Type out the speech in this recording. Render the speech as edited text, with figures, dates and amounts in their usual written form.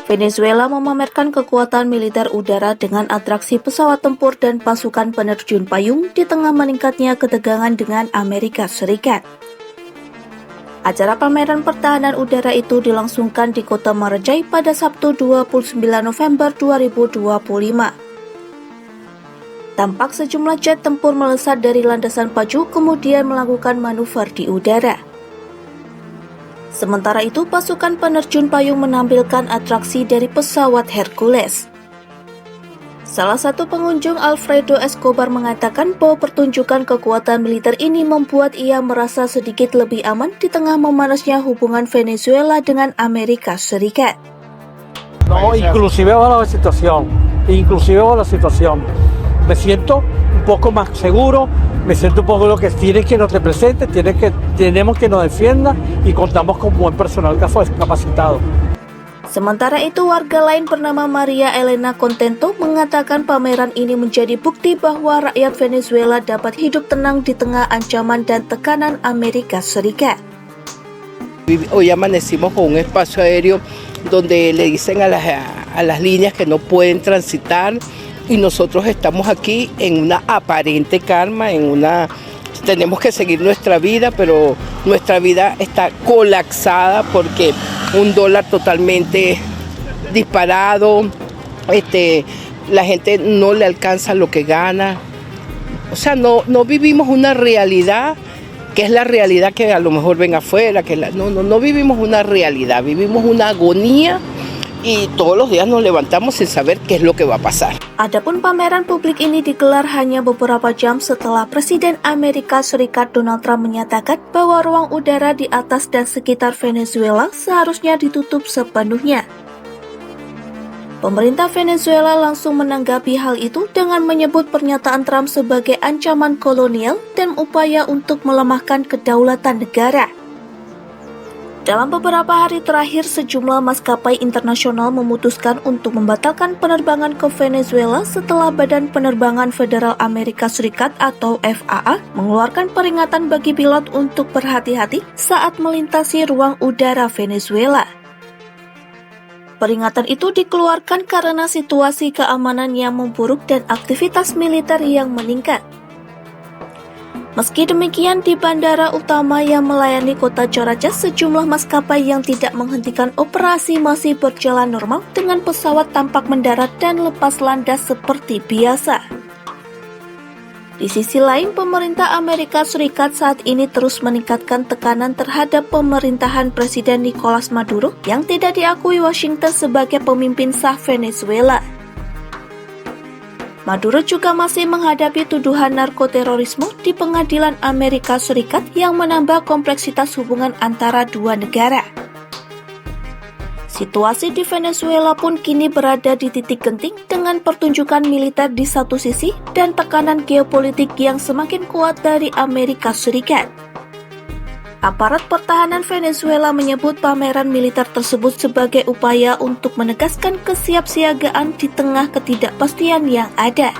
Venezuela memamerkan kekuatan militer udara dengan atraksi pesawat tempur dan pasukan penerjun payung di tengah meningkatnya ketegangan dengan Amerika Serikat. Acara pameran pertahanan udara itu dilangsungkan di kota Maracay pada Sabtu 29 November 2025. Tampak sejumlah jet tempur melesat dari landasan pacu kemudian melakukan manuver di udara. Sementara itu, pasukan penerjun payung menampilkan atraksi dari pesawat Hercules. Salah satu pengunjung, Alfredo Escobar, mengatakan bahwa pertunjukan kekuatan militer ini membuat ia merasa sedikit lebih aman di tengah memanasnya hubungan Venezuela dengan Amerika Serikat. No, inclusive bajo la situación. Me siento un poco más seguro, me siento un poco lo que tienen que nos represente, tenemos que nos defienda y contamos con buen personal capacitado. Sementara itu, warga lain bernama Maria Elena Contento mengatakan pameran ini menjadi bukti bahwa rakyat Venezuela dapat hidup tenang di tengah ancaman dan tekanan Amerika Serikat. Hoy amanecimos con un espacio aéreo donde le dicen a las líneas que no pueden transitar y nosotros estamos aquí en una aparente calma, tenemos que seguir nuestra vida, pero nuestra vida está colapsada porque un dólar totalmente disparado, la gente no le alcanza lo que gana, o sea, no vivimos una realidad que es la realidad que a lo mejor ven afuera, no vivimos una realidad, vivimos una agonía y todos los días nos levantamos sin saber qué es lo que va a pasar. Adapun pameran publik ini digelar hanya beberapa jam setelah Presiden Amerika Serikat Donald Trump menyatakan bahwa ruang udara di atas dan sekitar Venezuela seharusnya ditutup sepenuhnya. Pemerintah Venezuela langsung menanggapi hal itu dengan menyebut pernyataan Trump sebagai ancaman kolonial dan upaya untuk melemahkan kedaulatan negara. Dalam beberapa hari terakhir, sejumlah maskapai internasional memutuskan untuk membatalkan penerbangan ke Venezuela setelah Badan Penerbangan Federal Amerika Serikat atau FAA mengeluarkan peringatan bagi pilot untuk berhati-hati saat melintasi ruang udara Venezuela. Peringatan itu dikeluarkan karena situasi keamanan yang memburuk dan aktivitas militer yang meningkat. Meski demikian, di bandara utama yang melayani kota Caracas, sejumlah maskapai yang tidak menghentikan operasi masih berjalan normal dengan pesawat tampak mendarat dan lepas landas seperti biasa. Di sisi lain, pemerintah Amerika Serikat saat ini terus meningkatkan tekanan terhadap pemerintahan Presiden Nicolas Maduro yang tidak diakui Washington sebagai pemimpin sah Venezuela. Maduro juga masih menghadapi tuduhan narkoterorisme di pengadilan Amerika Serikat yang menambah kompleksitas hubungan antara dua negara. Situasi di Venezuela pun kini berada di titik genting dengan pertunjukan militer di satu sisi dan tekanan geopolitik yang semakin kuat dari Amerika Serikat. Aparat pertahanan Venezuela menyebut pameran militer tersebut sebagai upaya untuk menegaskan kesiapsiagaan di tengah ketidakpastian yang ada.